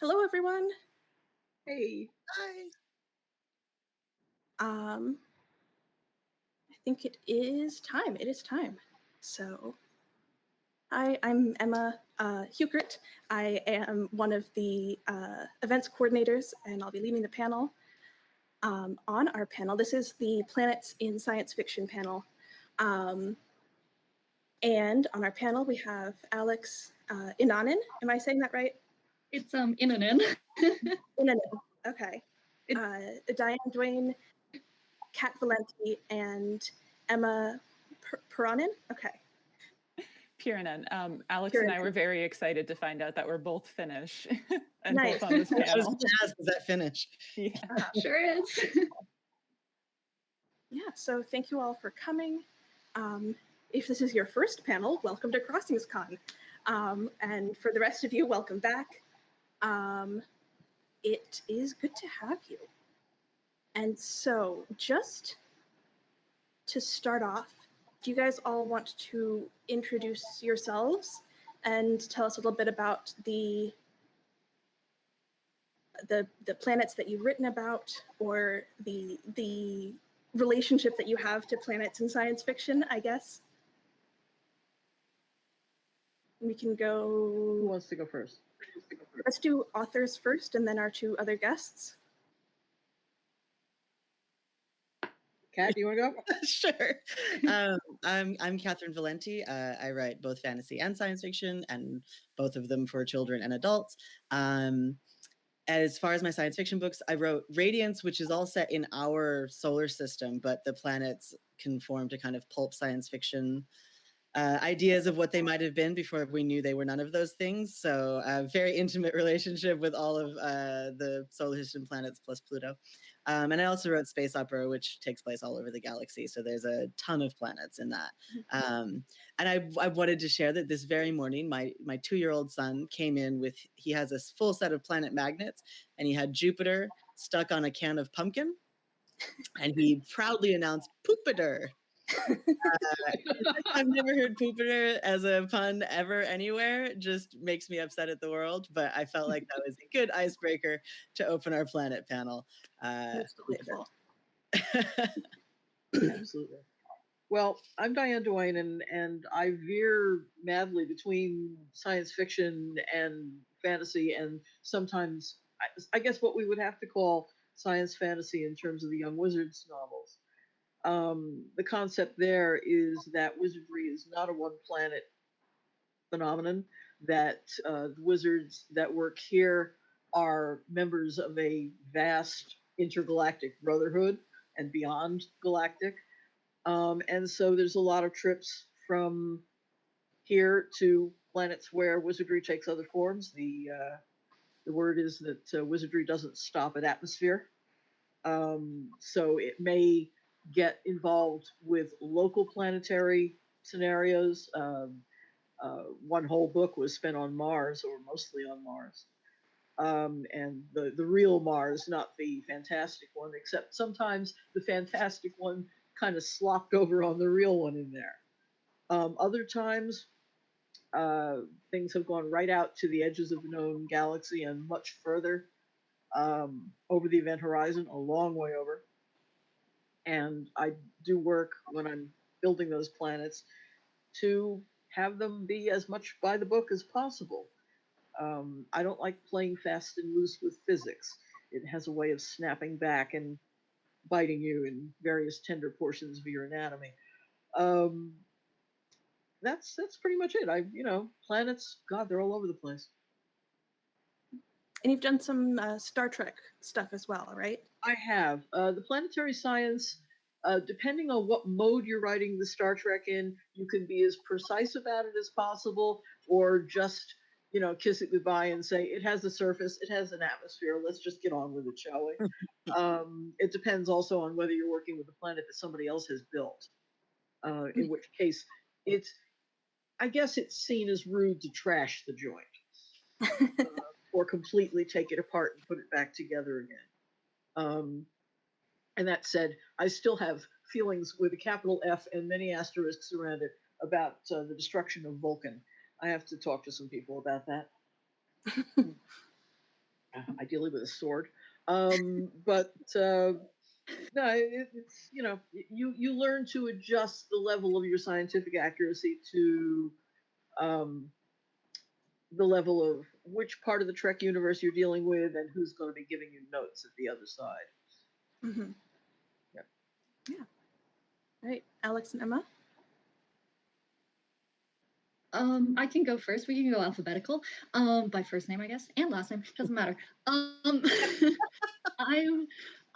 Hello, everyone. Hey. Hi. I think it is time. It is time. So, I'm Emma Hugert. I am one of the events coordinators, and I'll be leading the panel. On our panel, this is the Planets in Science Fiction panel. And on our panel, we have Alex Innanen. Am I saying that right? It's Innanen. Innanen. Okay. Diane, Duane, Cat Valente, and Emma Puranen. Okay. Puranen. Alex Puranen. and I were very excited to find out that we're both Finnish and Nice. both on this I was panel. going to ask, is that Finnish? Yeah. Sure is. Yeah, so thank you all for coming. If this is your first panel, welcome to CrossingsCon. And for the rest of you, welcome back. It is good to have you. And so just to start off, do you guys all want to introduce yourselves and tell us a little bit about the planets that you've written about, or the relationship that you have to planets in science fiction, I guess? We can go... Who wants to go first? Let's do authors first, and then our two other guests. Kat, do you want to go? Sure. I'm Catherine Valente. I write both fantasy and science fiction, and both of them for children and adults. As far as my science fiction books, I wrote Radiance, which is all set in our solar system, but the planets conform to kind of pulp science fiction ideas of what they might have been before we knew they were none of those things. So a very intimate relationship with all of the solar system planets plus Pluto. And I also wrote Space Opera, which takes place all over the galaxy. So there's a ton of planets in that. And I wanted to share that this very morning, my 2-year-old son came in with, he has a full set of planet magnets, and he had Jupiter stuck on a can of pumpkin. And he proudly announced Poopader. I've never heard Poopader as a pun ever anywhere. Just makes me upset at the world, but I felt like that was a good icebreaker to open our planet panel. That's delightful. Absolutely. Well, I'm Diane Duane, and I veer madly between science fiction and fantasy, and sometimes, I guess, what we would have to call science fantasy in terms of the Young Wizards novels. The concept there is that wizardry is not a one-planet phenomenon, that the wizards that work here are members of a vast intergalactic brotherhood and beyond galactic. And so there's a lot of trips from here to planets where wizardry takes other forms. The word is that wizardry doesn't stop at atmosphere. So it may get involved with local planetary scenarios. One whole book was spent on Mars, or mostly on Mars. And the real Mars, not the fantastic one, except sometimes the fantastic one kind of slopped over on the real one in there. Other times, things have gone right out to the edges of the known galaxy and much further over the event horizon, a long way over. And I do work when I'm building those planets to have them be as much by the book as possible. I don't like playing fast and loose with physics. It has a way of snapping back and biting you in various tender portions of your anatomy. That's pretty much it. Planets, God, they're all over the place. And you've done some Star Trek stuff as well, right? I have. The planetary science, depending on what mode you're writing the Star Trek in, you can be as precise about it as possible, or just, kiss it goodbye and say, it has a surface, it has an atmosphere, let's just get on with it, shall we? It depends also on whether you're working with a planet that somebody else has built, in which case I guess it's seen as rude to trash the joint. Or completely take it apart and put it back together again. And that said, I still have feelings with a capital F and many asterisks around it about the destruction of Vulcan. I have to talk to some people about that. ideally with a sword. But no, it's you learn to adjust the level of your scientific accuracy to the level of which part of the Trek universe you're dealing with and who's going to be giving you notes at the other side. Mm-hmm. Yep. Yeah. All right, Alex and Emma. I can go first. We can go alphabetical. By first name, I guess, and last name. Doesn't matter. I'm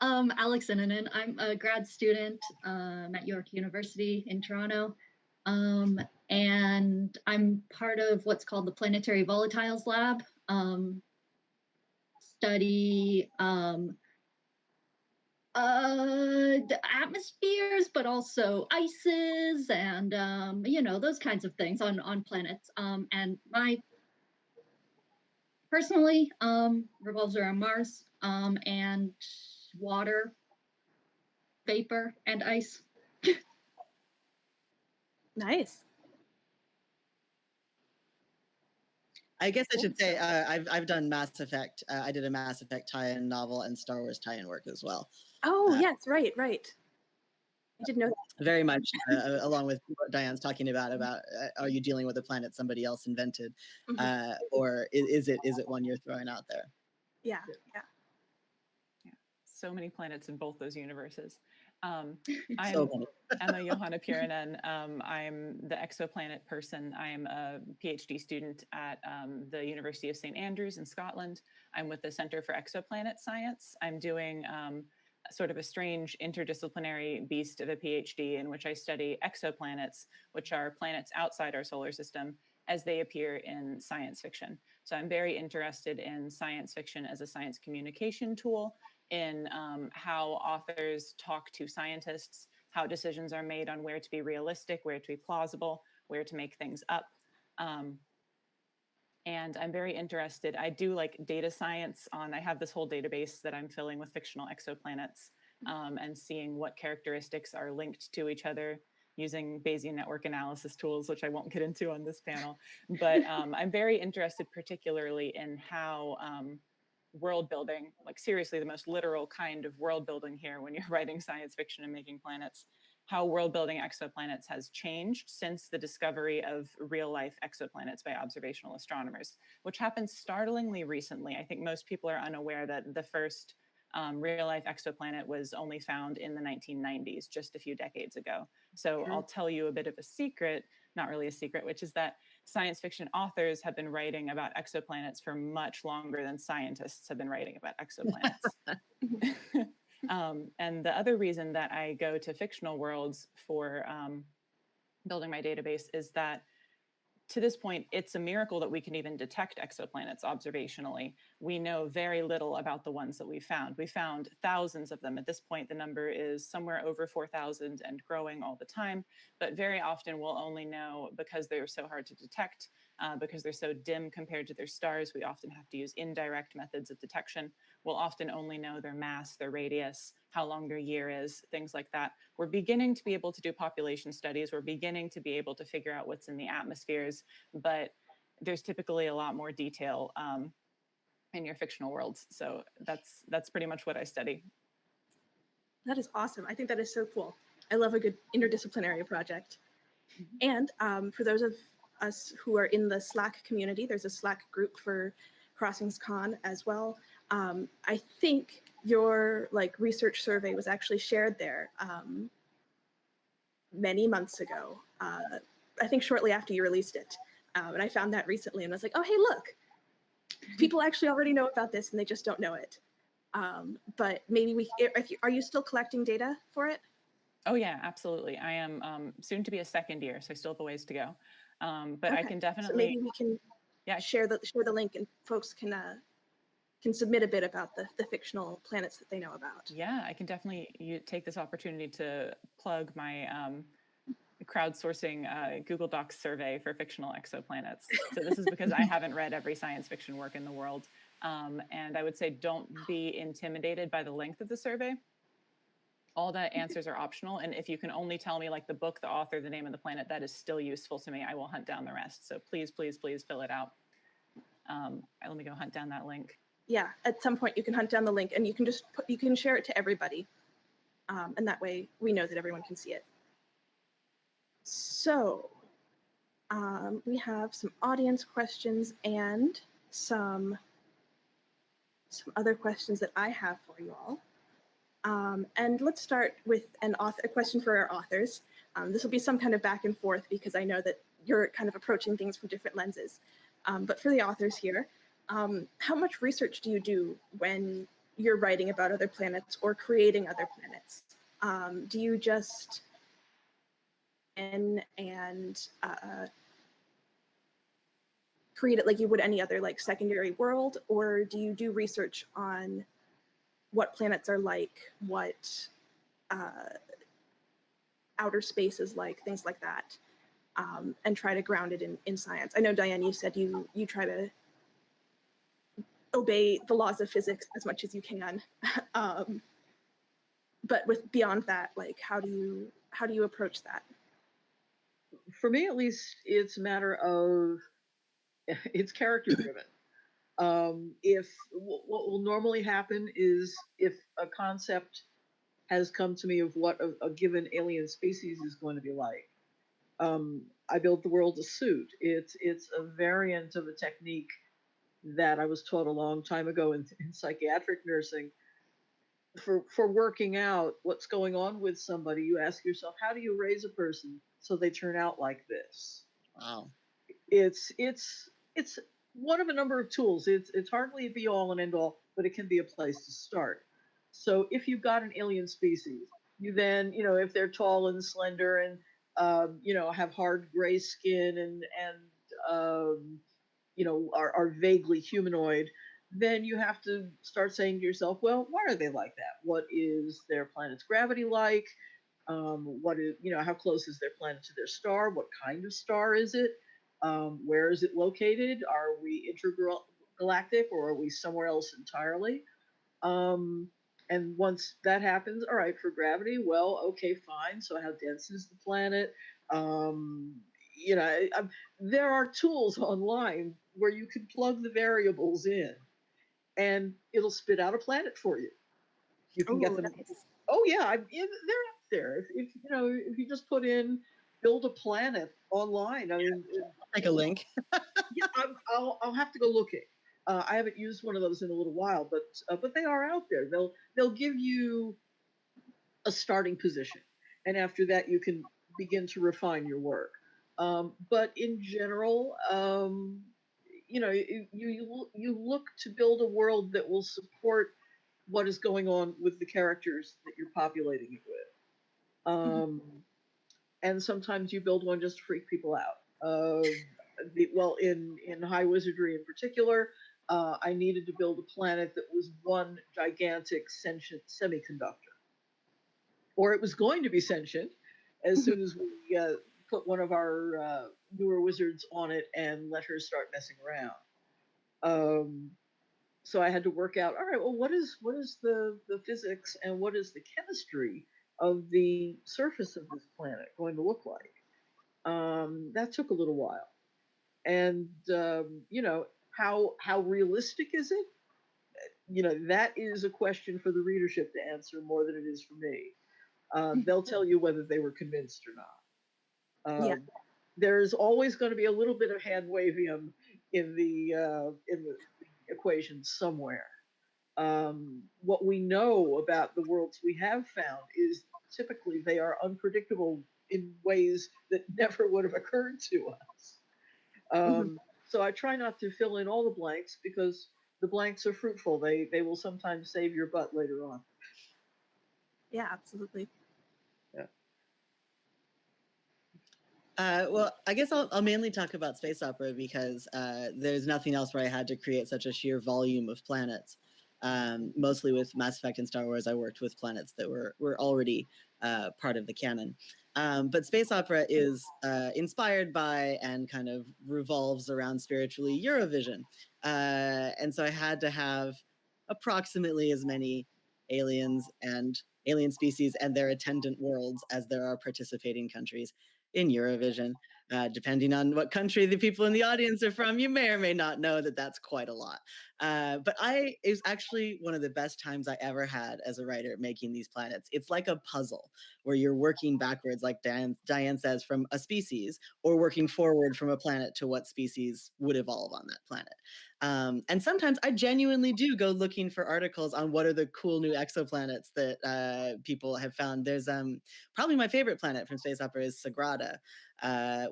Alex Innanen. I'm a grad student at York University in Toronto. And I'm part of what's called the Planetary Volatiles Lab. Study the atmospheres, but also ices and those kinds of things on planets. And my personally revolves around Mars and water, vapor, and ice. Nice. I guess I Cool. should say I've done Mass Effect. I did a Mass Effect tie-in novel and Star Wars tie-in work as well. Oh, yes, right. I didn't know that. Very much along with what Diane's talking about are you dealing with a planet somebody else invented, Mhm. or is it one you're throwing out there? Yeah. So many planets in both those universes. So I'm many. Emma Johanna Puranen. I'm the exoplanet person. I'm a PhD student at the University of St. Andrews in Scotland. I'm with the Center for Exoplanet Science. I'm doing sort of a strange interdisciplinary beast of a PhD in which I study exoplanets, which are planets outside our solar system as they appear in science fiction. So I'm very interested in science fiction as a science communication tool, in how authors talk to scientists, how decisions are made on where to be realistic, where to be plausible, where to make things up. And I'm very interested. I do like data science I have this whole database that I'm filling with fictional exoplanets and seeing what characteristics are linked to each other using Bayesian network analysis tools, which I won't get into on this panel. But I'm very interested particularly in how world building, like seriously the most literal kind of world building here when you're writing science fiction and making planets, how world building exoplanets has changed since the discovery of real life exoplanets by observational astronomers, which happened startlingly recently. I think most people are unaware that the first real life exoplanet was only found in the 1990s, just a few decades ago. So I'll tell you a bit of a secret, not really a secret, which is that science fiction authors have been writing about exoplanets for much longer than scientists have been writing about exoplanets. And the other reason that I go to fictional worlds for building my database is that to this point, it's a miracle that we can even detect exoplanets observationally. We know very little about the ones that we found. We found thousands of them. At this point, the number is somewhere over 4,000 and growing all the time. But very often we'll only know, because they're so hard to detect, because they're so dim compared to their stars, we often have to use indirect methods of detection. We'll often only know their mass, their radius, how long their year is, things like that. We're beginning to be able to do population studies. We're beginning to be able to figure out what's in the atmospheres, but there's typically a lot more detail in your fictional worlds. So that's pretty much what I study. That is awesome. I think that is so cool. I love a good interdisciplinary project. And for those of us who are in the Slack community, there's a Slack group for CrossingsCon as well. I think your research survey was actually shared there many months ago. I think shortly after you released it. And I found that recently and was like, oh, hey, look, people actually already know about this and they just don't know it. But maybe are you still collecting data for it? Oh yeah, absolutely. I am soon to be a second year, so I still have a ways to go. But Okay. I can definitely. So maybe we can share the link and folks can submit a bit about the fictional planets that they know about. Yeah, I can definitely take this opportunity to plug my crowdsourcing Google Docs survey for fictional exoplanets. So this is because I haven't read every science fiction work in the world. And I would say don't be intimidated by the length of the survey. All the answers are optional. And if you can only tell me the book, the author, the name of the planet, that is still useful to me. I will hunt down the rest. So please, please, please fill it out. Let me go hunt down that link. yeah, at some point you can hunt down the link and you can just you can share it to everybody. And that way we know that everyone can see it. So we have some audience questions and some other questions that I have for you all. And let's start with a question for our authors. This will be some kind of back and forth because I know that you're kind of approaching things from different lenses. But for the authors here, how much research do you do when you're writing about other planets or creating other planets? Do you just and create it like you would any other like secondary world, or do you do research on what planets are like, what outer space is like, things like that, and try to ground it in science? I know, Diane, you said you try to obey the laws of physics as much as you can. But with beyond that, like how do you approach that? For me, at least, it's a matter of it's character driven. If what will normally happen is if a concept has come to me of what a given alien species is going to be like, I build the world to suit. It's a variant of a technique that I was taught a long time ago in psychiatric nursing. For working out what's going on with somebody, you ask yourself, how do you raise a person so they turn out like this? Wow. It's one of a number of tools. It's hardly a be all and end all, but it can be a place to start. So if you've got an alien species, you then, if they're tall and slender and have hard gray skin and are vaguely humanoid, then you have to start saying to yourself, well, why are they like that? What is their planet's gravity like? What is, how close is their planet to their star? What kind of star is it? Where is it located? Are we intergalactic or are we somewhere else entirely? And once that happens, all right, for gravity, well, okay, fine. So how dense is the planet? There are tools online where you can plug the variables in and it'll spit out a planet for you. You can get them. Nice. Oh yeah, they're up there. If you just put in build a planet online, I mean, Like a link. yeah, I'll have to go looking. I haven't used one of those in a little while, but they are out there. They'll give you a starting position, and after that, you can begin to refine your work. But in general, you look to build a world that will support what is going on with the characters that you're populating it with. And sometimes you build one just to freak people out. In High Wizardry in particular, I needed to build a planet that was one gigantic sentient semiconductor. Or it was going to be sentient as soon as we put one of our newer wizards on it and let her start messing around. So I had to work out, all right, well, what is the physics and what is the chemistry of the surface of this planet going to look like? That took a little while. And, how realistic is it? That is a question for the readership to answer more than it is for me. They'll tell you whether they were convinced or not. Yeah. There's always going to be a little bit of hand wavium in the equation somewhere. What we know about the worlds we have found is typically they are unpredictable in ways that never would have occurred to us. So I try not to fill in all the blanks because the blanks are fruitful. They will sometimes save your butt later on. Yeah, absolutely. Well, I guess I'll mainly talk about space opera because there's nothing else where I had to create such a sheer volume of planets. Mostly with Mass Effect and Star Wars, I worked with planets that were already part of the canon. But space opera is inspired by and kind of revolves around spiritually Eurovision. And so I had to have approximately as many aliens and alien species and their attendant worlds as there are participating countries in Eurovision. Depending on what country the people in the audience are from, you may or may not know that that's quite a lot. But it was actually one of the best times I ever had as a writer making these planets. It's like a puzzle where you're working backwards, like Diane says, from a species, or working forward from a planet to what species would evolve on that planet. And sometimes I genuinely do go looking for articles on what are the cool new exoplanets that people have found. There's probably my favorite planet from space opera is Sagrada,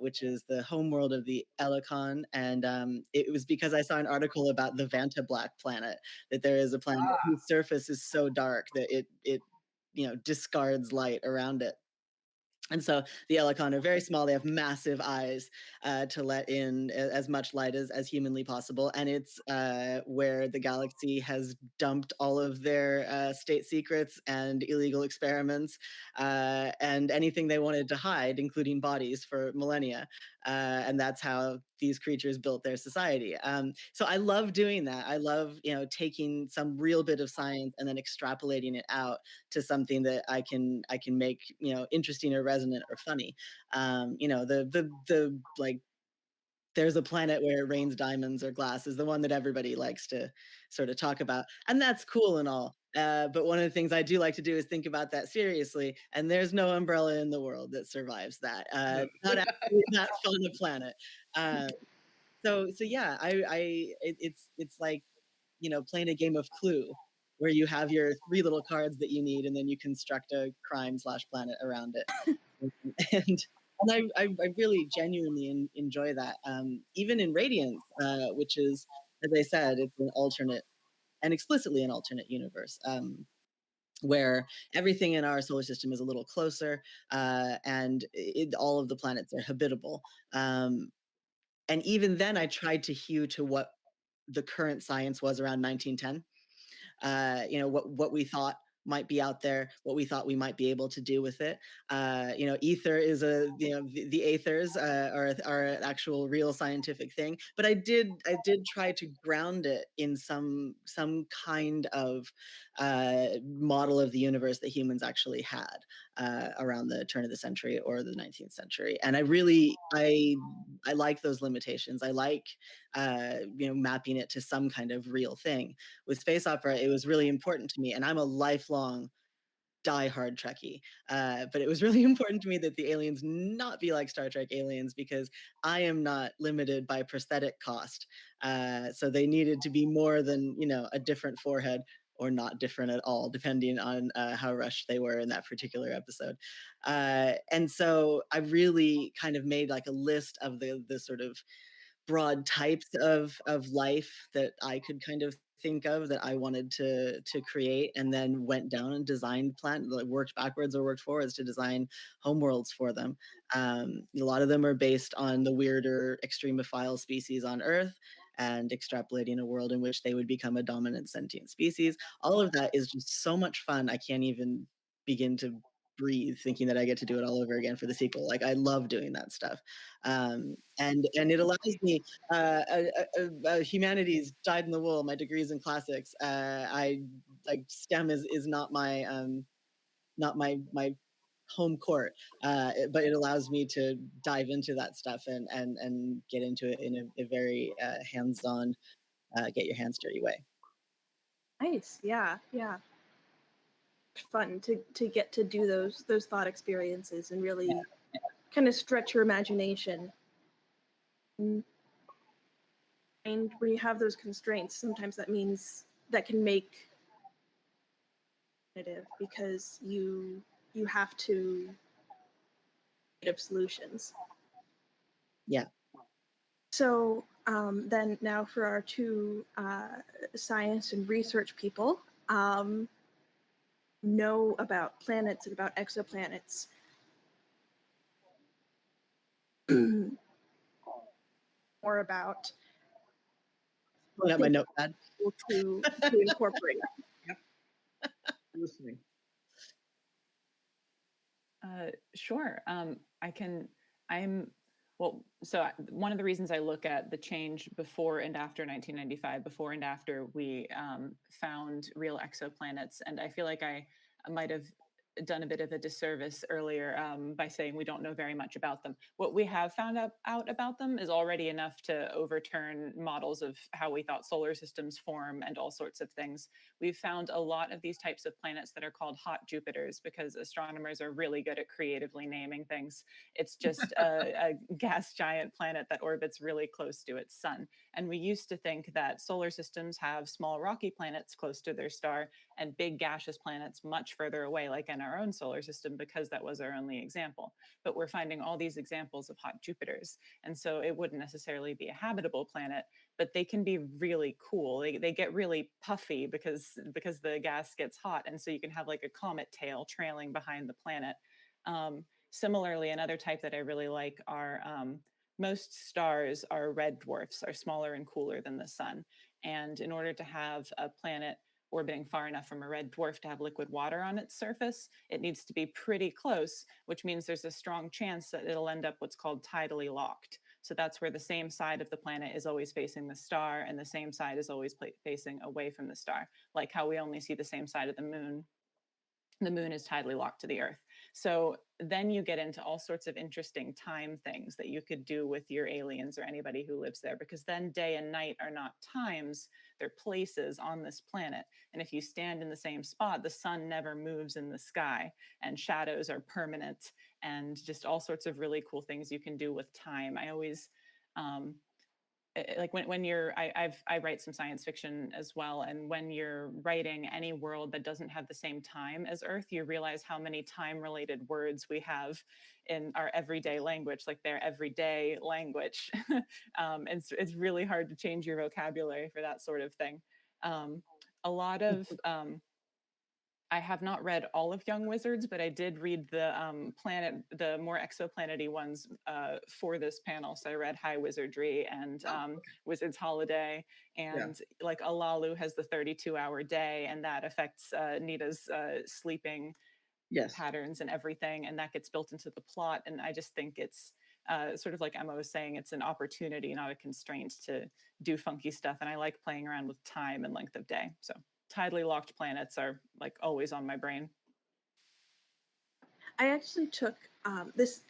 which is the homeworld of the Helicon. And it was because I saw an article about the Vanta Black planet, that there is a planet whose surface is so dark that it discards light around it. And so the Helicon are very small. They have massive eyes to let in as much light as humanly possible. And it's where the galaxy has dumped all of their state secrets and illegal experiments and anything they wanted to hide, including bodies, for millennia. And that's how these creatures built their society. So I love doing that. I love, taking some real bit of science and then extrapolating it out to something that I can make, interesting or resonant or funny. The like, there's a planet where it rains diamonds or glass is the one that everybody likes to sort of talk about, and that's cool and all. But one of the things I do like to do is think about that seriously, and there's no umbrella in the world that survives that. Not actually that fun a planet. So yeah, it's like, playing a game of Clue, where you have your 3 little cards that you need, and then you construct a crime/planet around it. And I really genuinely enjoy that. Even in Radiance, which is, as I said, it's an alternate and explicitly an alternate universe. Where everything in our solar system is a little closer, and all of the planets are habitable. And even then, I tried to hew to what the current science was around 1910. What we thought might be out there, what we thought we might be able to do with it. Ether is the aethers are an actual real scientific thing. But I did try to ground it in some kind of model of the universe that humans actually had around the turn of the century or the 19th century. And I like those limitations. I like mapping it to some kind of real thing. With space opera, it was really important to me, and I'm a lifelong die-hard Trekkie, but it was really important to me that the aliens not be like Star Trek aliens, because I am not limited by prosthetic cost. So they needed to be more than a different forehead, or not different at all, depending on how rushed they were in that particular episode. And so I really kind of made like a list of the sort of broad types of life that I could kind of think of that I wanted to create, and then went down and designed worked backwards or worked forwards to design homeworlds for them. A lot of them are based on the weirder extremophile species on Earth, and extrapolating a world in which they would become a dominant sentient species. All of that is just so much fun. I can't even begin to breathe thinking that I get to do it all over again for the sequel. Like, I love doing that stuff. And it allows me humanities dyed in the wool. My degrees in classics. I like STEM is not my home court, but it allows me to dive into that stuff and get into it in a very hands-on, get your hands dirty way. Nice. Yeah. Fun to get to do those thought experiences and really kind of stretch your imagination. And when you have those constraints, sometimes that means that can make it because you have to creative solutions. Yeah. So then now for our 2 science and research people, know about planets and about exoplanets. More about Pulling out my notepad. to incorporate. Yep. Listening. Sure. So one of the reasons I look at the change before and after 1995, before and after we found real exoplanets, and I feel like I might have done a bit of a disservice earlier by saying we don't know very much about them. What we have found out about them is already enough to overturn models of how we thought solar systems form and all sorts of things. We've found a lot of these types of planets that are called hot Jupiters because astronomers are really good at creatively naming things. It's just a gas giant planet that orbits really close to its sun. And we used to think that solar systems have small rocky planets close to their star and big gaseous planets much further away, like in our own solar system, because that was our only example. But we're finding all these examples of hot Jupiters. And so it wouldn't necessarily be a habitable planet, but they can be really cool. They get really puffy because the gas gets hot. And so you can have like a comet tail trailing behind the planet. Similarly, another type that I really like are most stars are red dwarfs, are smaller and cooler than the sun. And in order to have a planet orbiting far enough from a red dwarf to have liquid water on its surface, it needs to be pretty close, which means there's a strong chance that it'll end up what's called tidally locked. So that's where the same side of the planet is always facing the star and the same side is always facing away from the star, like how we only see the same side of the moon. The moon is tidally locked to the earth. So then you get into all sorts of interesting time things that you could do with your aliens or anybody who lives there, because then day and night are not times, they're places on this planet. And if you stand in the same spot, the sun never moves in the sky and shadows are permanent and just all sorts of really cool things you can do with time. I always, like when you're I write some science fiction as well, and when you're writing any world that doesn't have the same time as Earth, you realize how many time related words we have in our everyday language, like their everyday language. It's really hard to change your vocabulary for that sort of thing. A lot of I have not read all of Young Wizards, but I did read the more exoplanety ones for this panel. So I read High Wizardry and Wizard's Holiday, and like Alalu has the 32-hour day, and that affects Nita's sleeping patterns and everything, and that gets built into the plot. And I just think it's sort of like Emma was saying, it's an opportunity, not a constraint to do funky stuff. And I like playing around with time and length of day. So tidally locked planets are like always on my brain. I actually took this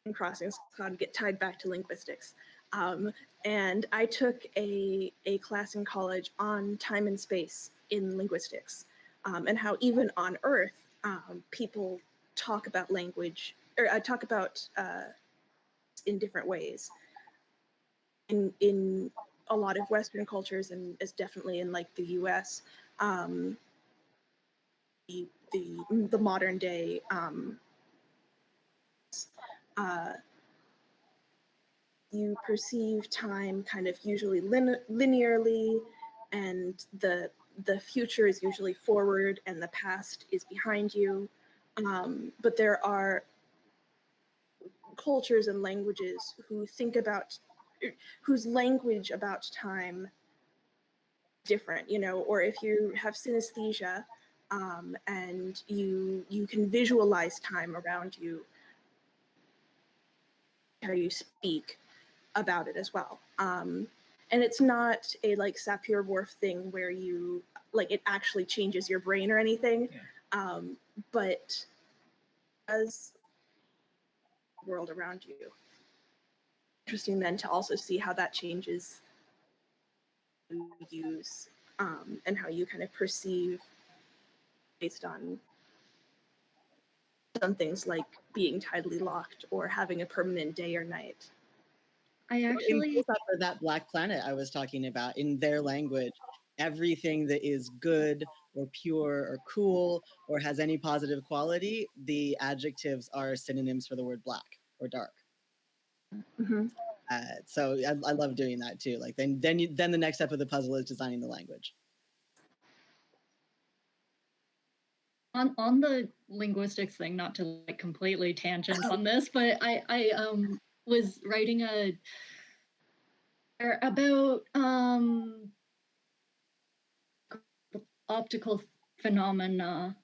in CrossingsCon to get tied back to linguistics. And I took a class in college on time and space in linguistics, and how even on Earth, people talk about language, or talk about in different ways. In a lot of Western cultures, and is definitely in like the U.S., the modern day you perceive time kind of usually linearly, and the future is usually forward and the past is behind you. But there are cultures and languages whose language about time different, or if you have synesthesia, and you can visualize time around you, how you speak about it as well. And it's not a like Sapir-Whorf thing where you like it actually changes your brain or anything, but as the world around you. Interesting then to also see how that changes you use, and how you kind of perceive based on some things like being tidally locked or having a permanent day or night. I actually for that black planet I was talking about, in their language, everything that is good or pure or cool or has any positive quality, the adjectives are synonyms for the word black or dark. Mm-hmm. So I love doing that too. Like then the next step of the puzzle is designing the language. On the linguistics thing, not to like completely tangent on this, but I was writing about optical phenomena,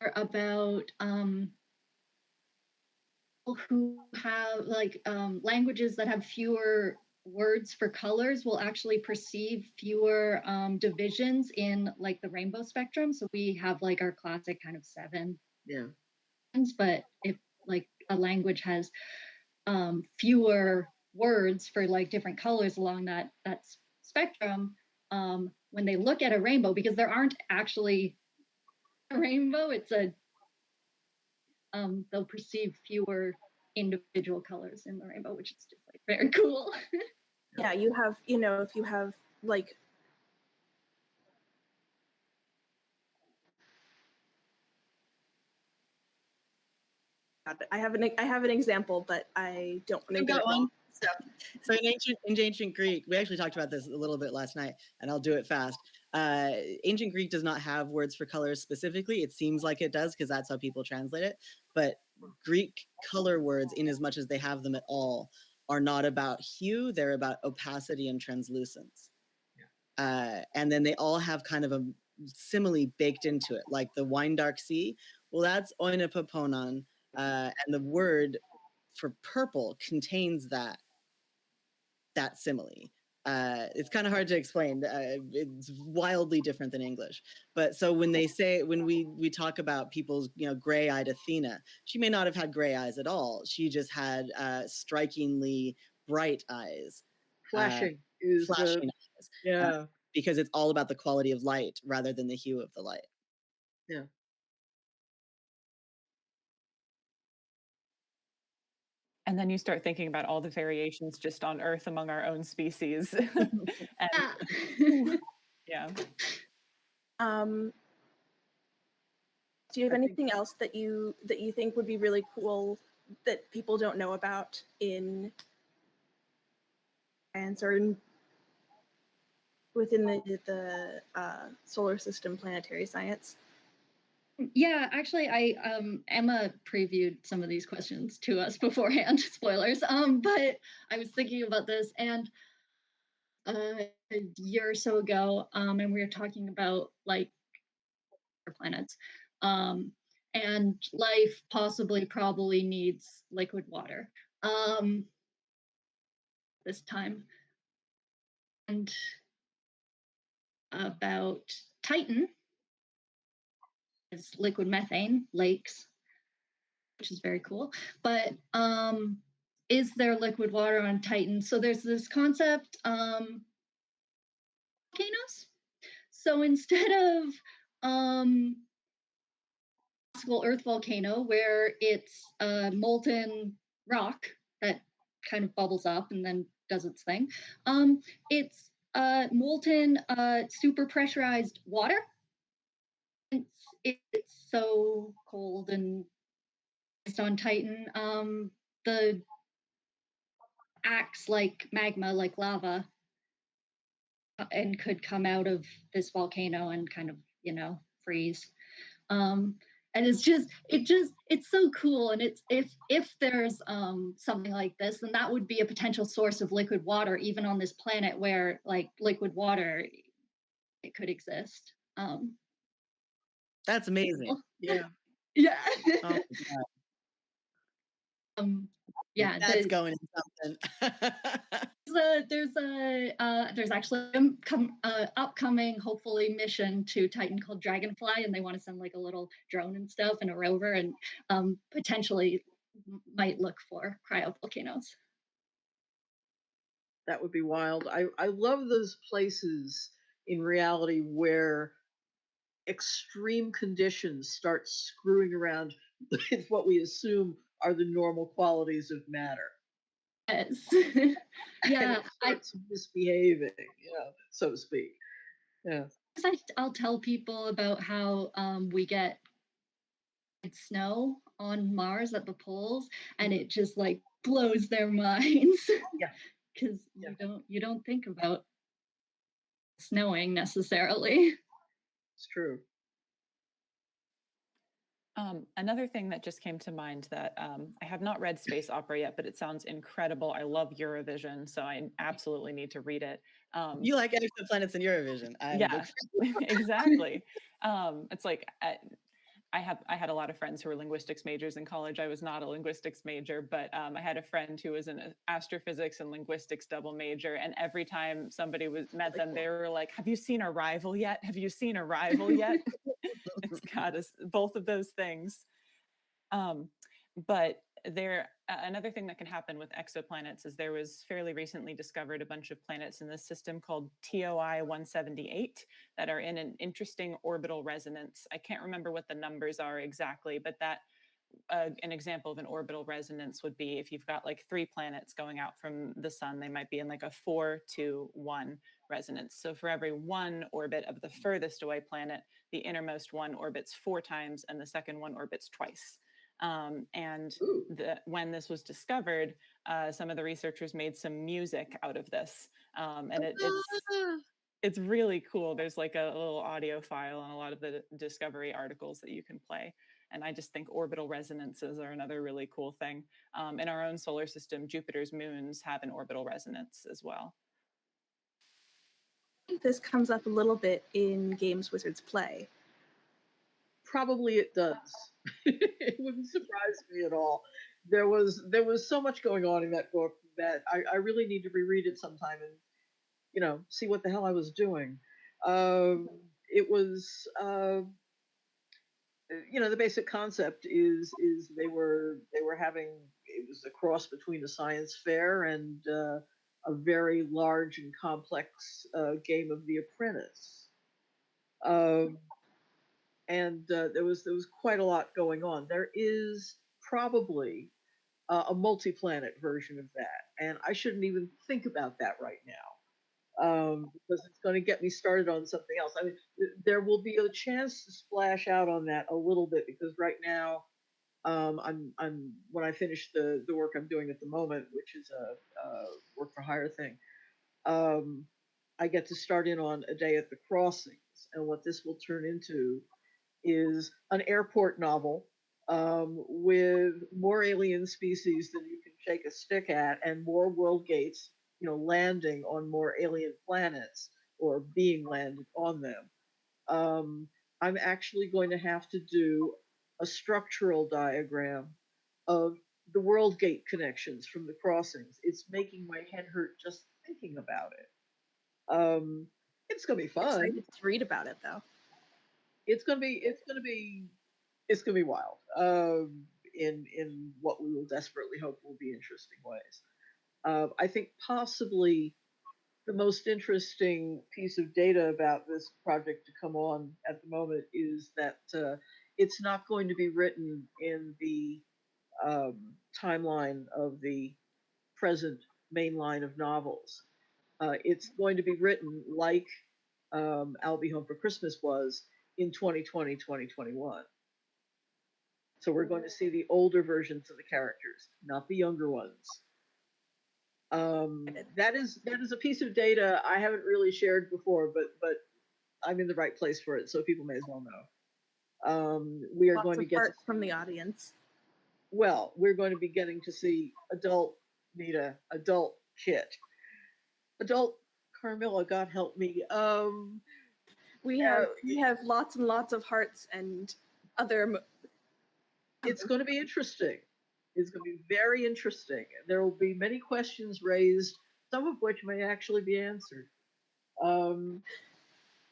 or about people who have like languages that have fewer words for colors will actually perceive fewer divisions in like the rainbow spectrum. So we have like our classic kind of 7, Yeah. but if like a language has fewer words for like different colors along that spectrum, when they look at a rainbow, because there aren't actually a rainbow, it's a they'll perceive fewer individual colors in the rainbow, which is just like very cool. Yeah, you have, you know, if you have like I have an example, but I don't want to I've get got it one. wrong. So in ancient Greek, we actually talked about this a little bit last night, and I'll do it fast. Ancient Greek does not have words for colors specifically. It seems like it does because that's how people translate it. But Greek color words, in as much as they have them at all, are not about hue. They're about opacity and translucence. And then they all have kind of a simile baked into it, like the wine dark sea. Well, that's oinopoponon, and the word for purple contains that simile. It's kind of hard to explain. It's wildly different than English. But so when we talk about people's, gray-eyed Athena, she may not have had gray eyes at all. She just had strikingly bright eyes. Flashing Flashing eyes. Yeah. Because it's all about the quality of light rather than the hue of the light. Yeah. And then you start thinking about all the variations just on Earth among our own species. And yeah. Do you have anything else that you think would be really cool that people don't know about in science or within the solar system planetary science? Yeah, actually, Emma previewed some of these questions to us beforehand. Spoilers. But I was thinking about this, and a year or so ago, and we were talking about like planets, and life probably needs liquid water, this time, and about Titan is liquid methane lakes, which is very cool. But is there liquid water on Titan? So there's this concept, volcanoes. So instead of classical Earth volcano, where it's molten rock that kind of bubbles up and then does its thing, it's molten, super pressurized water. It's so cold and on Titan, the acts like magma, like lava, and could come out of this volcano and kind of, freeze. And it's so cool. And it's if there's something like this, then that would be a potential source of liquid water, even on this planet where like liquid water it could exist. That's amazing. Yeah. Yeah. Oh, yeah. That's going in something. There's actually upcoming hopefully mission to Titan called Dragonfly, and they want to send like a little drone and stuff and a rover, and potentially might look for cryovolcanoes. That would be wild. I love those places in reality where extreme conditions start screwing around with what we assume are the normal qualities of matter. Yes. And Yeah. it starts misbehaving, so to speak. Yeah. I'll tell people about how we get snow on Mars at the poles, and it just like blows their minds. Yeah. Because you don't think about snowing necessarily. It's true. Another thing that just came to mind that I have not read Space Opera yet, but it sounds incredible. I love Eurovision, so I absolutely need to read it. You like exoplanets in Eurovision. Yeah, exactly. It's like I had a lot of friends who were linguistics majors in college. I was not a linguistics major, but I had a friend who was an astrophysics and linguistics double major. And every time somebody met them, they were like, "Have you seen Arrival yet? Have you seen Arrival yet?" It's got us both of those things. But another thing that can happen with exoplanets is there was fairly recently discovered a bunch of planets in this system called TOI 178 that are in an interesting orbital resonance. I can't remember what the numbers are exactly, but that an example of an orbital resonance would be if you've got like 3 planets going out from the sun, they might be in like a 4-to-1 resonance. So for every 1 orbit of the furthest away planet, the innermost one orbits 4 times and the second one orbits twice. When this was discovered, some of the researchers made some music out of this, and it's really cool. There's like a little audio file on a lot of the Discovery articles that you can play. And I just think orbital resonances are another really cool thing. In our own solar system, Jupiter's moons have an orbital resonance as well. I think this comes up a little bit in games Wizards play. Probably it does. It wouldn't surprise me at all. There was so much going on in that book that I really need to reread it sometime and, you know, see what the hell I was doing. It was, you know, the basic concept is they were having, it was a cross between a science fair and a very large and complex game of The Apprentice. And there was quite a lot going on. There is probably a multi-planet version of that, and I shouldn't even think about that right now because it's going to get me started on something else. I mean, there will be a chance to splash out on that a little bit because right now, I'm when I finish the work I'm doing at the moment, which is a work for hire thing. I get to start in on A Day at the Crossings, and what this will turn into is an airport novel with more alien species than you can shake a stick at, and more world gates, you know, landing on more alien planets or being landed on them. I'm actually going to have to do a structural diagram of the world gate connections from the crossings. It's making my head hurt just thinking about it. It's gonna be fun. Excited to read about it though. It's gonna be wild. In what we will desperately hope will be interesting ways. I think possibly the most interesting piece of data about this project to come on at the moment is that it's not going to be written in the timeline of the present main line of novels. It's going to be written like I'll Be Home for Christmas was in 2020, 2021. So we're going to see the older versions of the characters, not the younger ones. That is a piece of data I haven't really shared before, but I'm in the right place for it, so people may as well know. We are going to get from the audience. Well, we're going to be getting to see adult Nita, adult Kit, adult Carmilla. God help me. We have lots and lots of hearts and other. It's going to be interesting. It's going to be very interesting. There will be many questions raised, some of which may actually be answered.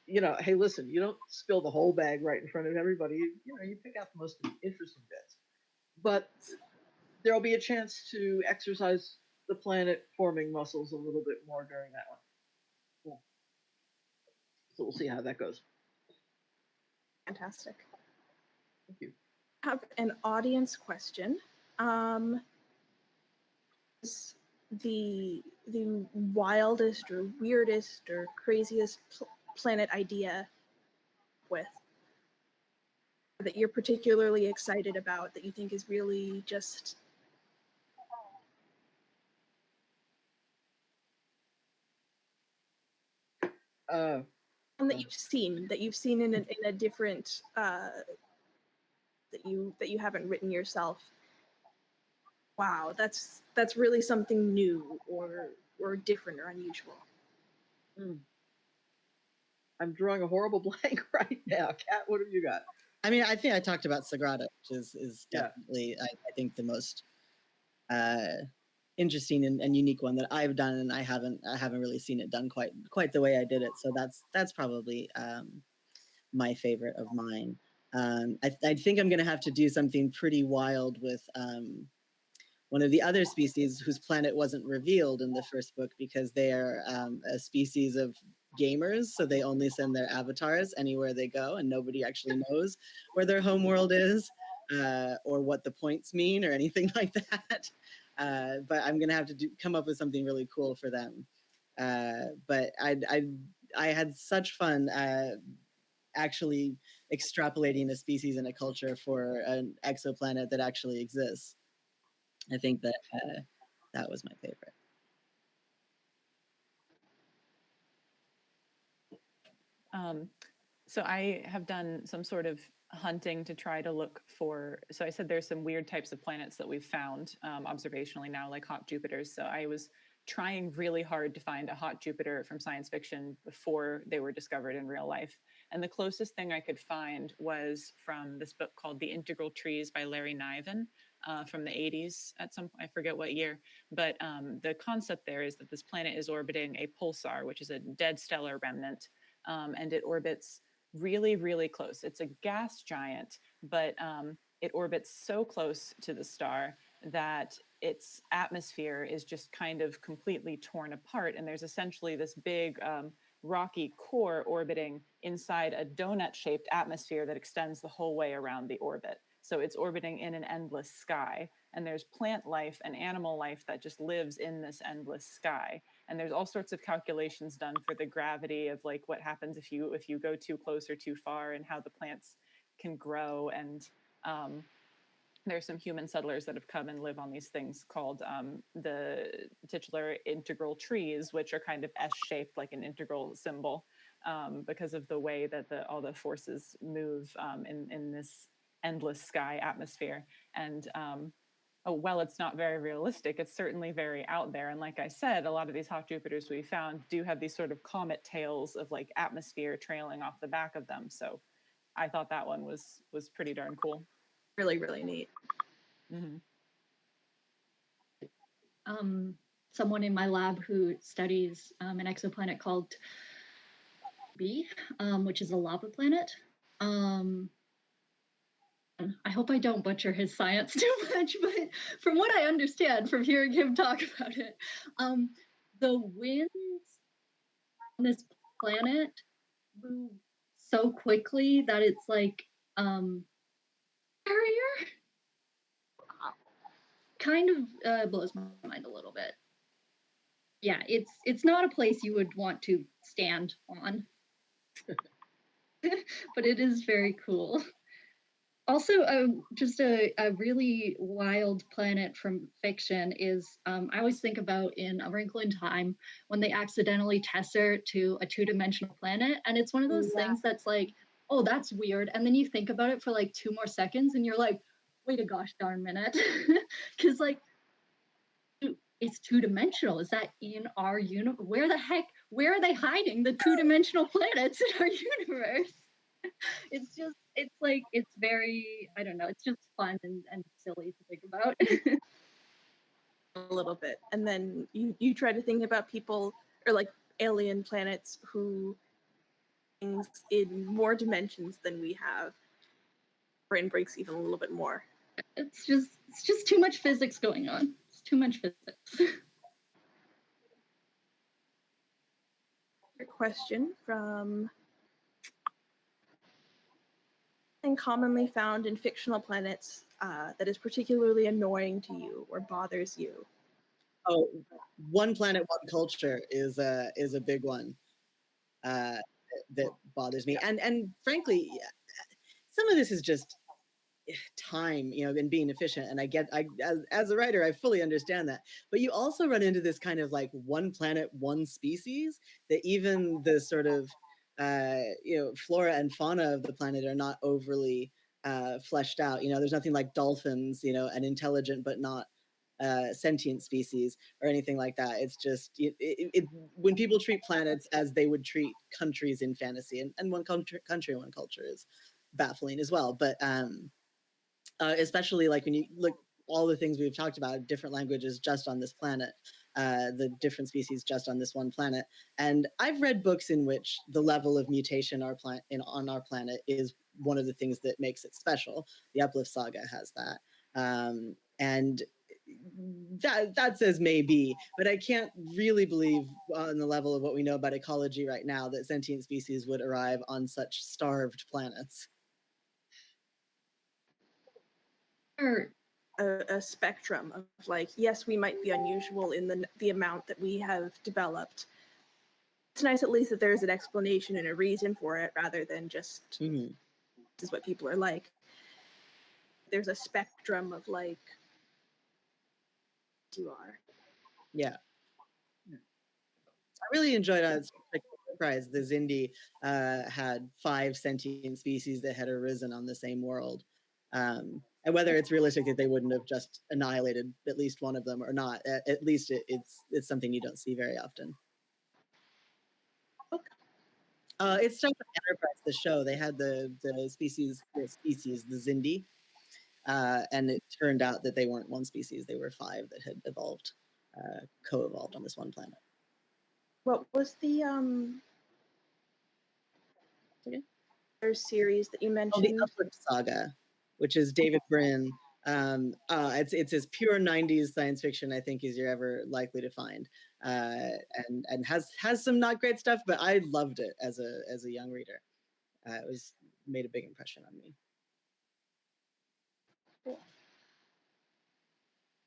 You know, hey, listen, you don't spill the whole bag right in front of everybody. You know, you pick out the most interesting bits. But there will be a chance to exercise the planet forming muscles a little bit more during that one. Yeah. So we'll see how that goes. Fantastic. Thank you. I have an audience question. The wildest or weirdest or craziest planet idea with that you're particularly excited about that you think is really just one that you've seen in a different that you haven't written yourself. Wow, that's really something new or different or unusual. I'm drawing a horrible blank right now. Kat, what have you got? I mean, I think I talked about Sagrada, which is Yeah. definitely, I think, the most interesting and unique one that I've done, and I haven't really seen it done quite the way I did it. So that's probably my favorite of mine. I think I'm going to have to do something pretty wild with one of the other species whose planet wasn't revealed in the first book, because they are a species of gamers, so they only send their avatars anywhere they go, and nobody actually knows where their home world is or what the points mean or anything like that. But I'm gonna have to come up with something really cool for them. But I had such fun actually extrapolating a species and a culture for an exoplanet that actually exists. I think that that was my favorite. So I have done some sort of hunting to try to look for, so I said there's some weird types of planets that we've found observationally now, like hot Jupiters. So I was trying really hard to find a hot Jupiter from science fiction before they were discovered in real life. And the closest thing I could find was from this book called The Integral Trees by Larry Niven from the 80s at some, I forget what year. But the concept there is that this planet is orbiting a pulsar, which is a dead stellar remnant. And it orbits really, really close. It's a gas giant, but it orbits so close to the star that its atmosphere is just kind of completely torn apart. And there's essentially this big rocky core orbiting inside a donut-shaped atmosphere that extends the whole way around the orbit. So it's orbiting in an endless sky. And there's plant life and animal life that just lives in this endless sky. And there's all sorts of calculations done for the gravity of like what happens if you go too close or too far, and how the plants can grow. And there's some human settlers that have come and live on these things called the titular integral trees, which are kind of S-shaped, like an integral symbol, because of the way that all the forces move in this endless sky atmosphere. And well, it's not very realistic. It's certainly very out there. And like I said, a lot of these hot Jupiters we found do have these sort of comet tails of like atmosphere trailing off the back of them. So I thought that one was pretty darn cool. Really, really neat. Mm-hmm. Someone in my lab who studies an exoplanet called B, which is a lava planet. I hope I don't butcher his science too much, but from what I understand from hearing him talk about it, the winds on this planet move so quickly that it's like barrier. Kind of blows my mind a little bit. Yeah, it's not a place you would want to stand on, but it is very cool. Also, just a really wild planet from fiction is, I always think about in A Wrinkle in Time when they accidentally tesser to a two-dimensional planet. And it's one of those things that's like, oh, that's weird. And then you think about it for like 2 more seconds and you're like, wait a gosh darn minute. Because like, it's two-dimensional. Is that in our universe? Where are they hiding the two-dimensional planets in our universe? It's very, I don't know, it's just fun and silly to think about. A little bit. And then you try to think about people or like alien planets who things in more dimensions than we have. Brain breaks even a little bit more. It's just too much physics going on. It's too much physics. Question from something commonly found in fictional planets that is particularly annoying to you or bothers you. Oh, one planet, one culture is a big one that bothers me, and frankly, some of this is just time, and being efficient. And as a writer, I fully understand that. But you also run into this kind of like one planet, one species, that even the sort of flora and fauna of the planet are not overly fleshed out. There's nothing like dolphins, an intelligent but not sentient species or anything like that. It's just when people treat planets as they would treat countries in fantasy, and one country, one culture is baffling as well. But especially like when you look all the things we've talked about, different languages just on this planet, the different species just on this one planet. And I've read books in which the level of mutation on our planet is one of the things that makes it special. The Uplift Saga has that. And that says maybe, but I can't really believe on the level of what we know about ecology right now that sentient species would arrive on such starved planets. A spectrum of like, yes, we might be unusual in the amount that we have developed. It's nice at least that there's an explanation and a reason for it rather than just this is what people are like. There's a spectrum of like you are. Yeah. I really enjoyed Surprise. The Zindi had 5 sentient species that had arisen on the same world. And whether it's realistic that they wouldn't have just annihilated at least one of them or not, at least it's something you don't see very often. It started with Enterprise, the show. They had the species, the Zindi, and it turned out that they weren't one species; they were 5 that had evolved, co-evolved on this one planet. What was the their series that you mentioned? The Uplift Saga, which is David Brin. It's as pure 90s science fiction I think as you're ever likely to find, and has some not great stuff, but I loved it as a young reader. It made a big impression on me. Cool.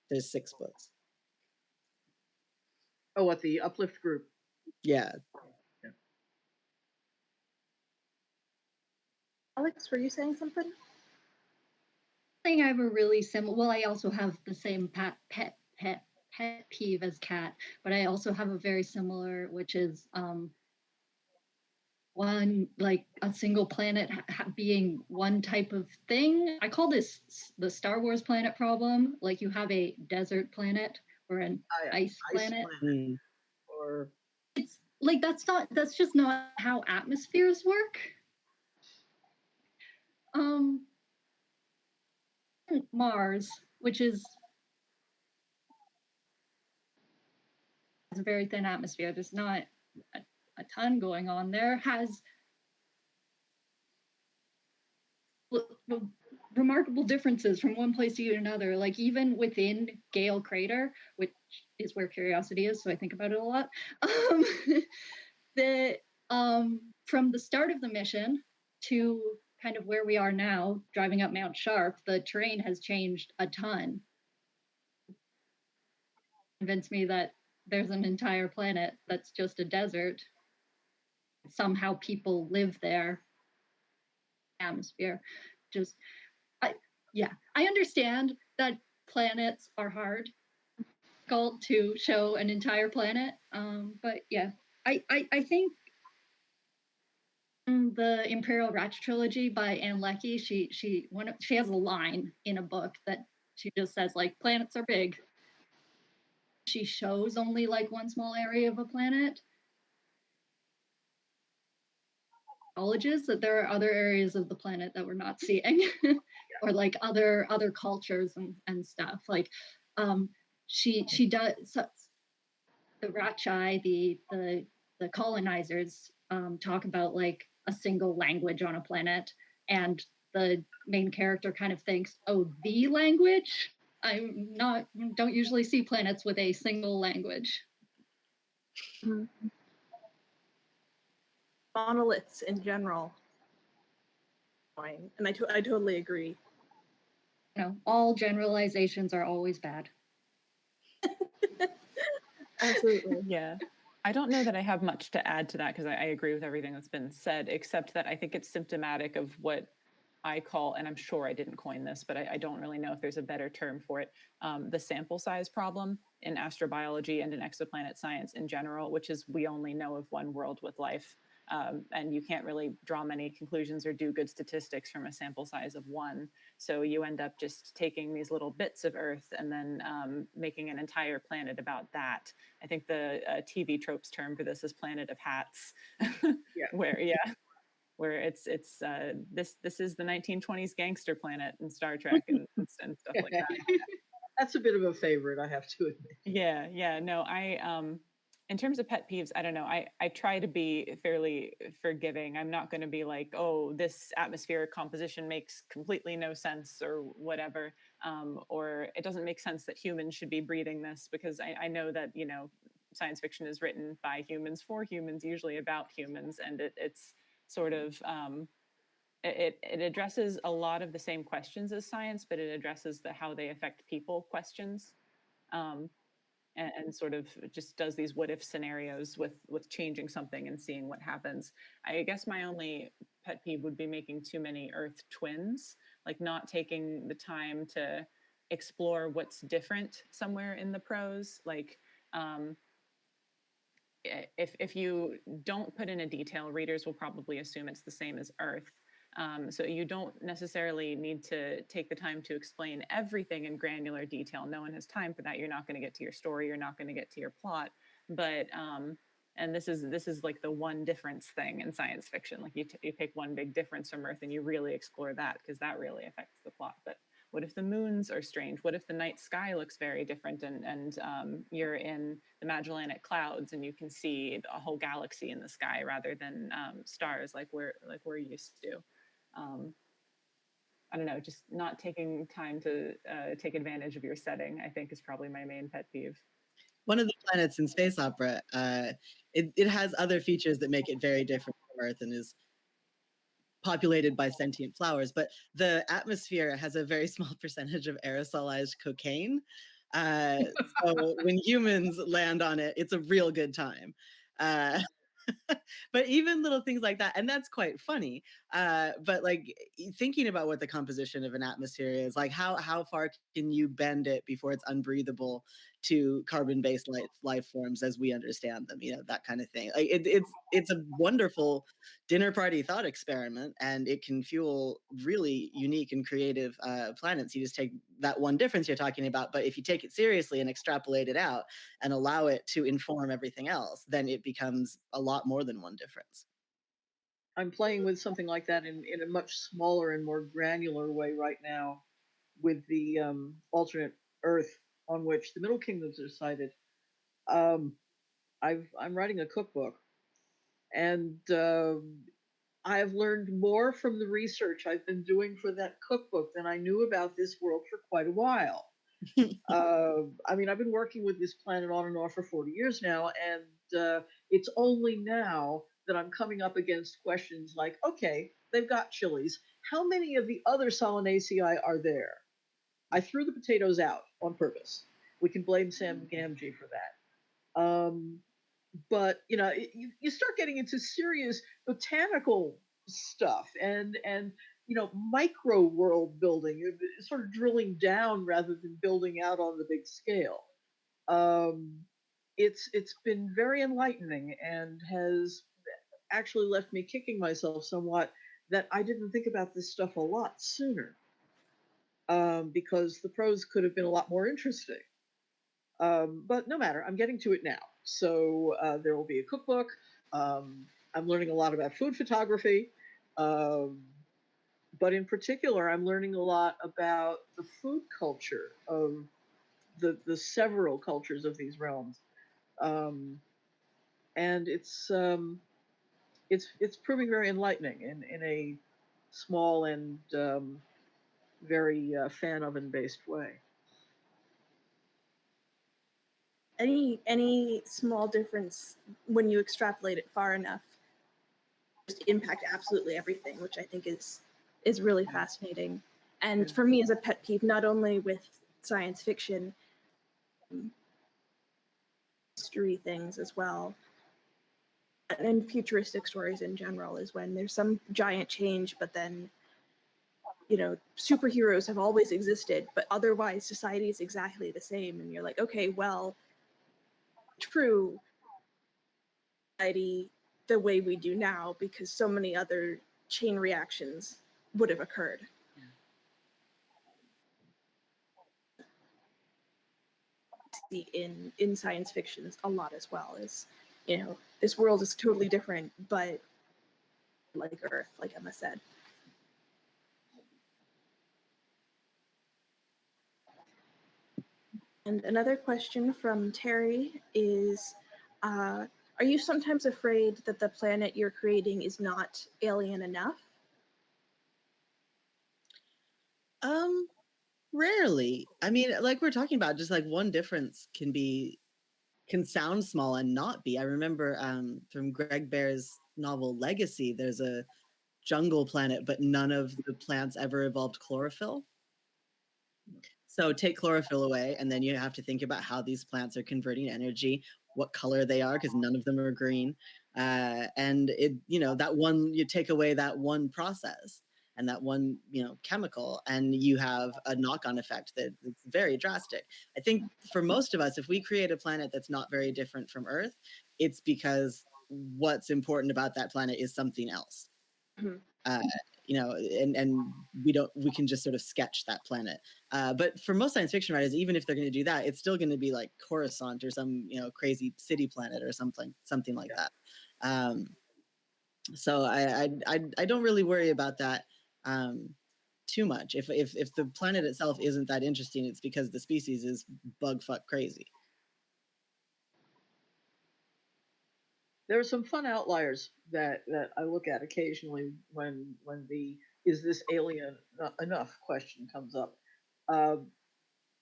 There's 6 books. Oh, at the Uplift group. Yeah. Alex, were you saying something? I think I have a really similar. Well, I also have the same pet peeve as Cat, but I also have a very similar, which is one like a single planet being one type of thing. I call this the Star Wars planet problem. Like you have a desert planet or an ice planet. Or it's like that's just not how atmospheres work. Mars, which has a very thin atmosphere, there's not a ton going on there, has remarkable differences from one place to another. Like even within Gale Crater, which is where Curiosity is, so I think about it a lot. From the start of the mission to kind of where we are now, driving up Mount Sharp, the terrain has changed a ton. Convinced me that there's an entire planet that's just a desert. Somehow people live there. Atmosphere. I understand that planets are hard to show an entire planet. But yeah, I think in the Imperial Ratch trilogy by Anne Leckie, she has a line in a book that she just says like planets are big. She shows only like one small area of a planet. Acknowledges that there are other areas of the planet that we're not seeing, or like other cultures and stuff. Like she does. So, the Ratchai, the colonizers talk about like a single language on a planet, and the main character kind of thinks, oh, the language? Don't usually see planets with a single language. Mm-hmm. Monoliths in general. And I totally agree. You know, all generalizations are always bad. Absolutely. Yeah. I don't know that I have much to add to that because I agree with everything that's been said, except that I think it's symptomatic of what I call, and I'm sure I didn't coin this, but I don't really know if there's a better term for it, the sample size problem in astrobiology and in exoplanet science in general, which is we only know of one world with life. And you can't really draw many conclusions or do good statistics from a sample size of 1. So you end up just taking these little bits of Earth and then making an entire planet about that. I think the TV tropes term for this is Planet of Hats. Yeah. Where, yeah. where it's this is the 1920s gangster planet in Star Trek and stuff like that. That's a bit of a favorite, I have to admit. Yeah, no, in terms of pet peeves, I don't know. I try to be fairly forgiving. I'm not going to be like, oh, this atmospheric composition makes completely no sense or whatever, or it doesn't make sense that humans should be breathing this, because I know that, you know, science fiction is written by humans for humans, usually about humans, and it's sort of it addresses a lot of the same questions as science, but it addresses the how they affect people questions. Um, and sort of just does these what if scenarios with changing something and seeing what happens. I guess my only pet peeve would be making too many Earth twins, like not taking the time to explore what's different somewhere in the prose. Like um, if you don't put in a detail, readers will probably assume it's the same as Earth. So you don't necessarily need to take the time to explain everything in granular detail. No one has time for that. You're not going to get to your story. You're not going to get to your plot. But and this is like the one difference thing in science fiction. Like you pick one big difference from Earth and you really explore that, because that really affects the plot. But what if the moons are strange? What if the night sky looks very different and you're in the Magellanic Clouds and you can see a whole galaxy in the sky rather than stars like we're used to? I don't know, just not taking time to take advantage of your setting, I think, is probably my main pet peeve. One of the planets in space opera, it has other features that make it very different from Earth and is populated by sentient flowers, but the atmosphere has a very small percentage of aerosolized cocaine. So when humans land on it, it's a real good time. But even little things like that, and that's quite funny. But like thinking about what the composition of an atmosphere is, like how far can you bend it before it's unbreathable to carbon-based life forms as we understand them? You know, that kind of thing. Like it's a wonderful dinner party thought experiment, and it can fuel really unique and creative planets. You just take that one difference you're talking about, but if you take it seriously and extrapolate it out and allow it to inform everything else, then it becomes a lot more than one difference. I'm playing with something like that in a much smaller and more granular way right now with the alternate Earth on which the Middle Kingdoms are sited. Um, I'm writing a cookbook, and I've learned more from the research I've been doing for that cookbook than I knew about this world for quite a while. I mean, I've been working with this planet on and off for 40 years now, and it's only now that I'm coming up against questions like, okay, they've got chilies. How many of the other Solanaceae are there? I threw the potatoes out on purpose. We can blame Sam Gamgee for that. But you know, you start getting into serious botanical stuff and you know, micro world building, sort of drilling down rather than building out on the big scale. Um, it's been very enlightening and has actually left me kicking myself somewhat that I didn't think about this stuff a lot sooner, because the prose could have been a lot more interesting. But no matter, I'm getting to it now. So there will be a cookbook. I'm learning a lot about food photography. But in particular, I'm learning a lot about the food culture of the several cultures of these realms. And it's proving very enlightening in a small and very fan oven based way. Any small difference when you extrapolate it far enough just impact absolutely everything, which I think is really fascinating. And for me as a pet peeve, not only with science fiction, history things as well, and futuristic stories in general, is when there's some giant change, but then, you know, superheroes have always existed, but otherwise society is exactly the same. And you're like, okay, well, true society the way we do now, because so many other chain reactions would have occurred. See in science fiction a lot as well, is, you know, this world is totally different, but like Earth, like Emma said. And another question from Terry is, are you sometimes afraid that the planet you're creating is not alien enough? Rarely. I mean, like we're talking about, just like one difference can sound small and not be. I remember from Greg Bear's novel Legacy, there's a jungle planet, but none of the plants ever evolved chlorophyll. So take chlorophyll away, and then you have to think about how these plants are converting energy, what color they are, because none of them are green. And it, that one, you take away that one process and that one, chemical, and you have a knock-on effect that's very drastic. I think for most of us, if we create a planet that's not very different from Earth, it's because what's important about that planet is something else. Mhm. And we can just sort of sketch that planet. But for most science fiction writers, even if they're going to do that, it's still going to be like Coruscant or some, crazy city planet or something like that. So I don't really worry about that too much. If the planet itself isn't that interesting, it's because the species is bug fuck crazy. There are some fun outliers that I look at occasionally when the "is this alien enough" question comes up. Um,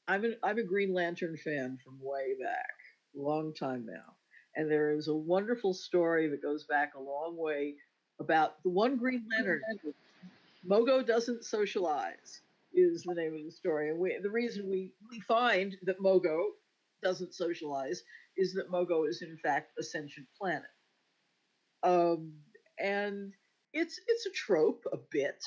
I'm a Green Lantern fan from way back, long time now, and there is a wonderful story that goes back a long way about the one Green Lantern. Mogo doesn't socialize is the name of the story, and the reason we find that Mogo doesn't socialize is that Mogo is in fact a sentient planet. Um, and it's a trope a bit,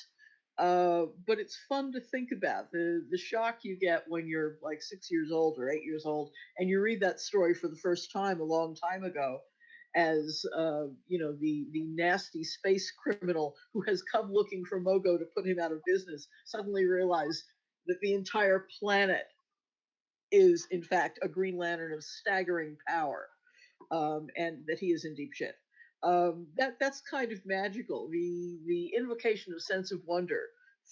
but it's fun to think about. The shock you get when you're like 6 years old or 8 years old, and you read that story for the first time a long time ago, as the nasty space criminal who has come looking for Mogo to put him out of business suddenly realize that the entire planet is in fact a Green Lantern of staggering power, and that he is in deep shit. That's kind of magical. The invocation of sense of wonder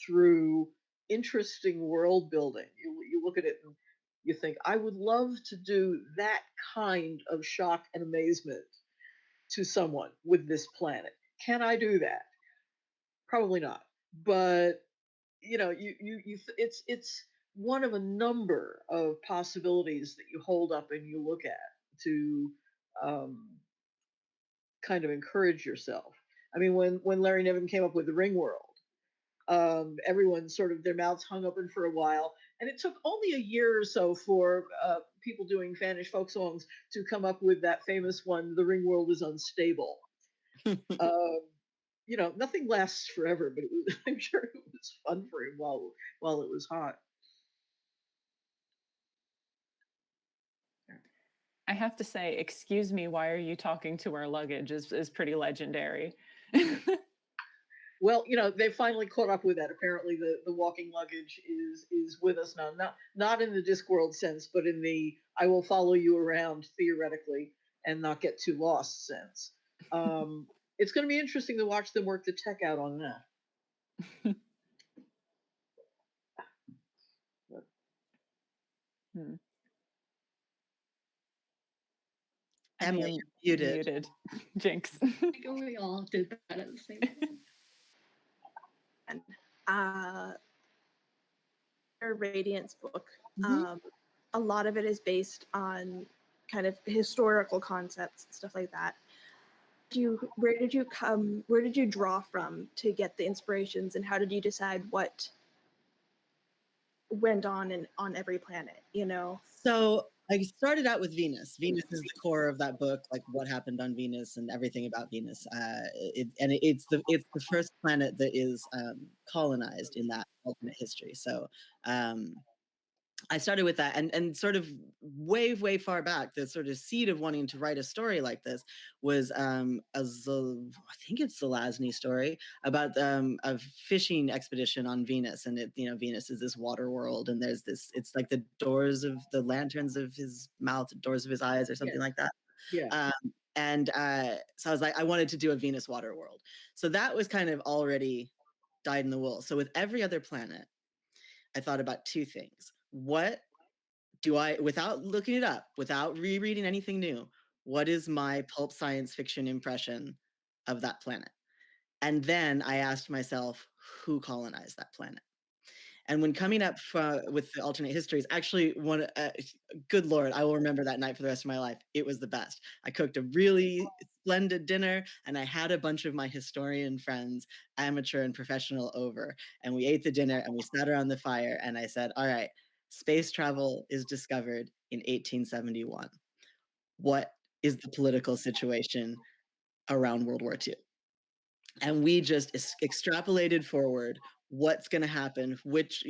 through interesting world building. You look at it and you think, I would love to do that kind of shock and amazement to someone with this planet. Can I do that? Probably not. But it's one of a number of possibilities that you hold up and you look at to um, kind of encourage yourself. I mean, when Larry Niven came up with the Ring World, everyone sort of their mouths hung open for a while, and it took only a year or so for people doing Spanish folk songs to come up with that famous one, "The Ring World is Unstable." um, nothing lasts forever, but I'm sure it was fun for him while it was hot. I have to say, excuse me, why are you talking to our luggage is pretty legendary. Well, they finally caught up with that. Apparently, the walking luggage is with us now. Not in the Discworld sense, but in the I will follow you around theoretically and not get too lost sense. It's going to be interesting to watch them work the tech out on that. Hmm. Emma, you're muted. Jinx. I think we all did that at the same time. And our Radiance book, Mhm. a lot of it is based on kind of historical concepts and stuff like that. Where did you draw from to get the inspirations, and how did you decide what went on every planet, So I started out with Venus. Venus is the core of that book, like what happened on Venus and everything about Venus. It's the first planet that is colonized in that alternate history. So I started with that, and sort of way far back, the sort of seed of wanting to write a story like this was I think it's the Lasny story about a fishing expedition on Venus, and Venus is this water world, and there's this, it's like the doors of the lanterns of his mouth, doors of his eyes, or something like that. Yeah. And so I was like, I wanted to do a Venus water world. So that was kind of already dyed in the wool. So with every other planet, I thought about two things. What do I, without looking it up, without rereading anything new, what is my pulp science fiction impression of that planet? And then I asked myself, who colonized that planet? And when coming up with the alternate histories, actually, good Lord, I will remember that night for the rest of my life. It was the best. I cooked a really splendid dinner, and I had a bunch of my historian friends, amateur and professional, over. And we ate the dinner, and we sat around the fire, and I said, all right, space travel is discovered in 1871. What is the political situation around World War II? And we just extrapolated forward what's going to happen, which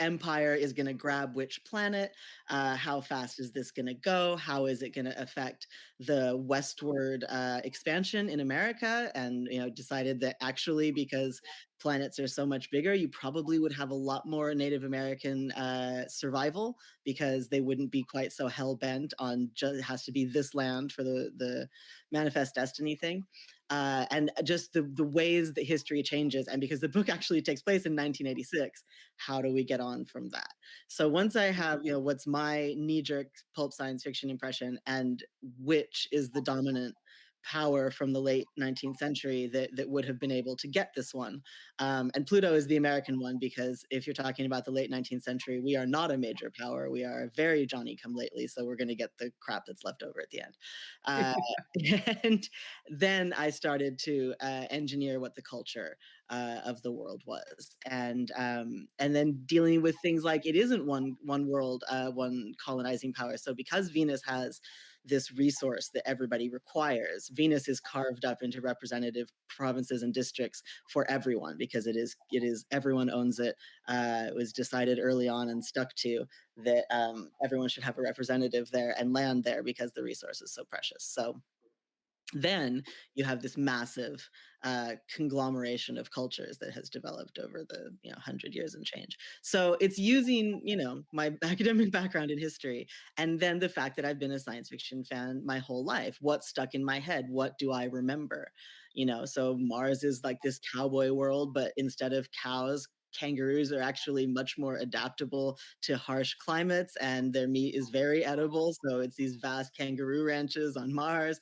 empire is going to grab which planet, how fast is this going to go, how is it going to affect the westward expansion in America, and decided that actually, because planets are so much bigger, you probably would have a lot more Native American survival, because they wouldn't be quite so hell-bent on just it has to be this land for the manifest destiny thing. And just the ways that history changes, and because the book actually takes place in 1986, how do we get on from that? So once I have what's my knee-jerk pulp science fiction impression, and which is the dominant power from the late 19th century that would have been able to get this one, and Pluto is the American one, because if you're talking about the late 19th century, we are not a major power, we are very Johnny come lately, so we're going to get the crap that's left over at the end. And then I started to engineer what the culture of the world was, and then dealing with things like it isn't one world, one colonizing power. So because Venus has this resource that everybody requires, Venus is carved up into representative provinces and districts for everyone, because it is everyone owns it. It was decided early on and stuck to that everyone should have a representative there and land there, because the resource is so precious. So then you have this massive conglomeration of cultures that has developed over the 100 years and change. So it's using my academic background in history, and then the fact that I've been a science fiction fan my whole life. What stuck in my head? What do I remember? So Mars is like this cowboy world, but instead of cows, kangaroos are actually much more adaptable to harsh climates, and their meat is very edible. So it's these vast kangaroo ranches on Mars.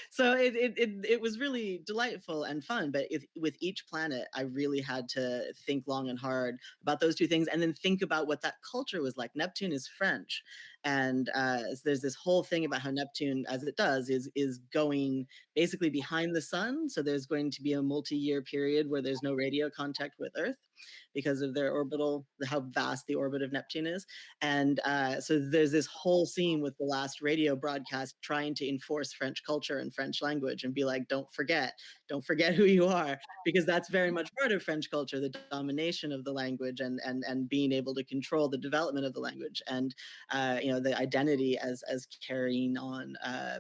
So it was really delightful and fun. But with each planet, I really had to think long and hard about those two things, and then think about what that culture was like. Neptune is French, and so there's this whole thing about how Neptune, as it does, is going basically behind the sun. So there's going to be a multi-year period where there's no radio contact with Earth, because of their how vast the orbit of Neptune is. And so there's this whole scene with the last radio broadcast trying to enforce French culture and French language, and be like, don't forget who you are, because that's very much part of French culture, the domination of the language, and being able to control the development of the language, and the identity as carrying on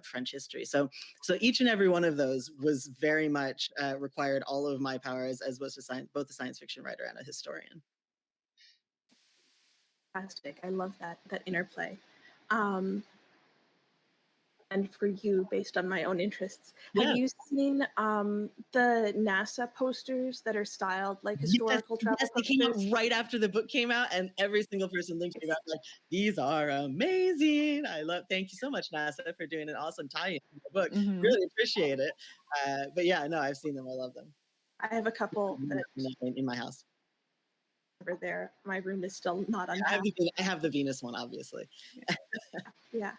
French history. So each and every one of those was very much required all of my powers, as was both a science fiction writer and a historian. Fantastic. I love that interplay. And for you, based on my own interests, have you seen the NASA posters that are styled like historical travel posters? They came out right after the book came out, and every single person linked me about like, these are amazing. Thank you so much, NASA, for doing an awesome tie-in to the book. Really appreciate it. But yeah, no, I've seen them. I love them. I have a couple that in my house. Over there, my room is still not unpacked. I have the Venus one, obviously. Yeah.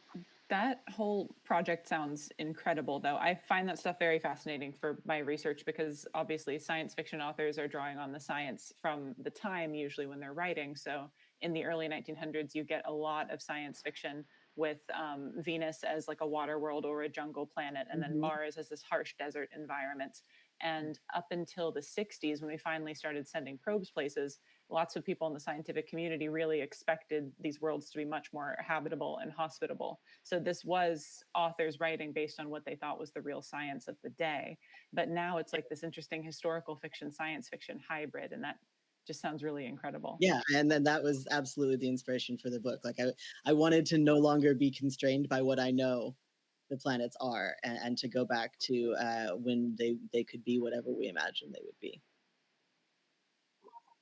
That whole project sounds incredible, though. I find that stuff very fascinating for my research, because obviously science fiction authors are drawing on the science from the time, usually when they're writing. So in the early 1900s, you get a lot of science fiction with Venus as like a water world or a jungle planet, and then Mars as this harsh desert environment. And up until the 60s, when we finally started sending probes places, lots of people in the scientific community really expected these worlds to be much more habitable and hospitable. So this was authors writing based on what they thought was the real science of the day. But now it's like this interesting historical fiction, science fiction hybrid, and that just sounds really incredible. Yeah, and then that was absolutely the inspiration for the book. Like I wanted to no longer be constrained by what I know the planets are, and to go back to when they could be whatever we imagine they would be.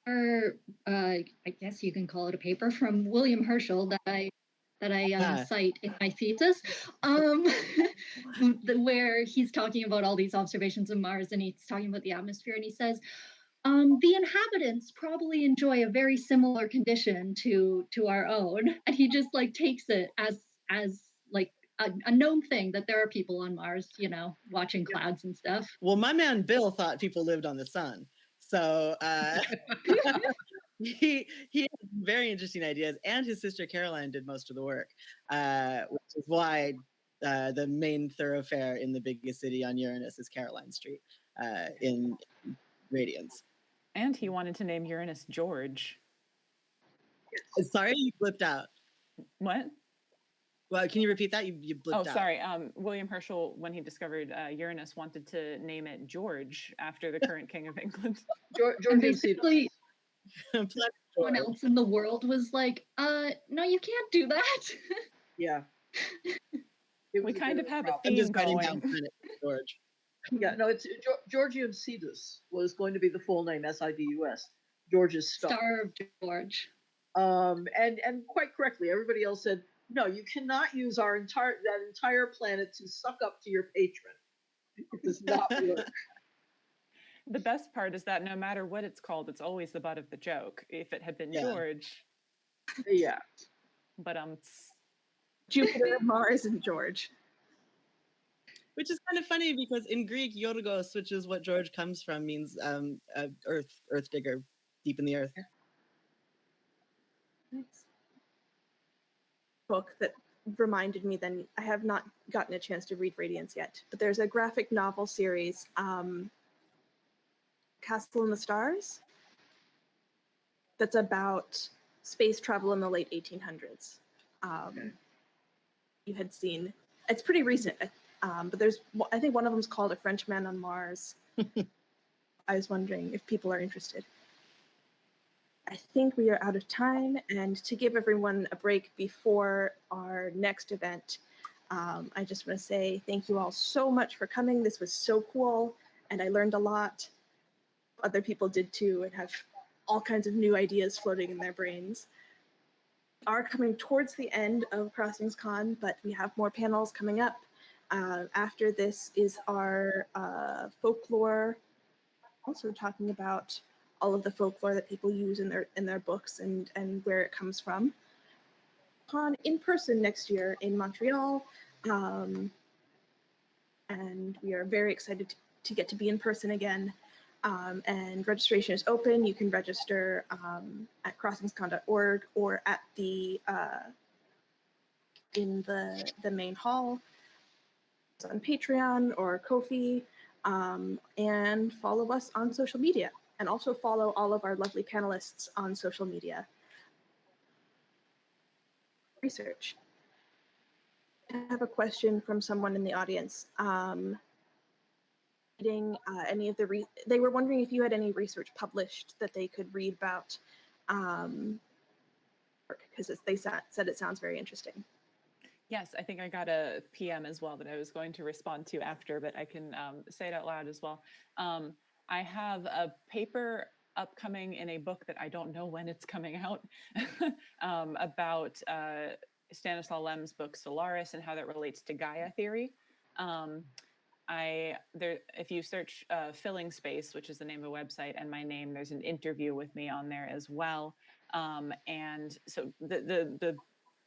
Or I guess you can call it a paper from William Herschel that I cite in my thesis, where he's talking about all these observations of Mars, and he's talking about the atmosphere, and he says the inhabitants probably enjoy a very similar condition to our own, and he just like takes it as like a known thing that there are people on Mars, you know, watching clouds and stuff. Well, my man Bill thought people lived on the sun, so he had very interesting ideas, and his sister Caroline did most of the work, which is why the main thoroughfare in the biggest city on Uranus is Caroline Street in Radiance. And he wanted to name Uranus George. Sorry, you blipped out. What? Well, can you repeat that? You blipped out. Oh, sorry. William Herschel, when he discovered Uranus, wanted to name it George after the current king of England. George basically, everyone else in the world was like, no, you can't do that. Yeah. We kind of have a I'm theme just writing going. down planet George. Yeah, no, it's Georgium Sidus was going to be the full name, Sidus. George's star. Star of George. And quite correctly, everybody else said, no, you cannot use that entire planet to suck up to your patron. It does not work. The best part is that no matter what it's called, it's always the butt of the joke. If it had been George. Yeah. But Jupiter, Mars, and George. Which is kind of funny because in Greek, Yorgos, which is what George comes from, means earth digger, deep in the earth. Nice. Book that reminded me then, I have not gotten a chance to read Radiance yet, but there's a graphic novel series, Castle in the Stars, that's about space travel in the late 1800s. You had seen, it's pretty recent, but there's, I think one of them's called A Frenchman on Mars. I was wondering if people are interested. I think we are out of time, and to give everyone a break before our next event, I just want to say thank you all so much for coming. This was so cool, and I learned a lot. Other people did too, and have all kinds of new ideas floating in their brains. We are coming towards the end of CrossingsCon, but we have more panels coming up. After this is our folklore, also talking about all of the folklore that people use in their books and where it comes from. Con in person next year in Montreal, and we are very excited to get to be in person again. And registration is open. You can register at crossingscon.org or at the in the main hall. It's on Patreon or Ko-fi, and follow us on social media. And also follow all of our lovely panelists on social media. Research. I have a question from someone in the audience. Reading any of the they were wondering if you had any research published that they could read about, because they said it sounds very interesting. Yes, I think I got a PM as well that I was going to respond to after, but I can say it out loud as well. I have a paper upcoming in a book that I don't know when it's coming out about Stanislaw Lem's book Solaris and how that relates to Gaia theory. If you search Filling Space, which is the name of the website, and my name, there's an interview with me on there as well. And so the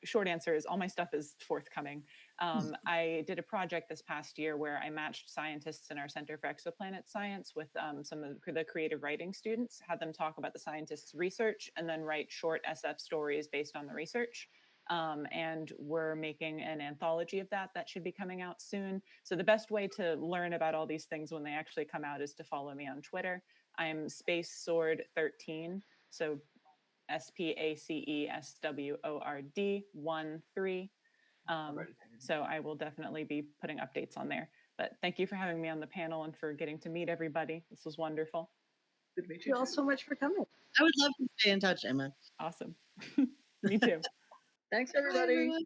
short answer is all my stuff is forthcoming. I did a project this past year where I matched scientists in our Center for Exoplanet Science with some of the creative writing students, had them talk about the scientists' research, and then write short SF stories based on the research. And we're making an anthology of that should be coming out soon. So the best way to learn about all these things when they actually come out is to follow me on Twitter. I'm Space Sword 13. So SPACESWORD 13. So I will definitely be putting updates on there. But thank you for having me on the panel and for getting to meet everybody. This was wonderful. Good to meet Thank you all so much for coming. I would love to stay in touch, Emma. Awesome. Me too. Thanks, everybody. Bye, everyone.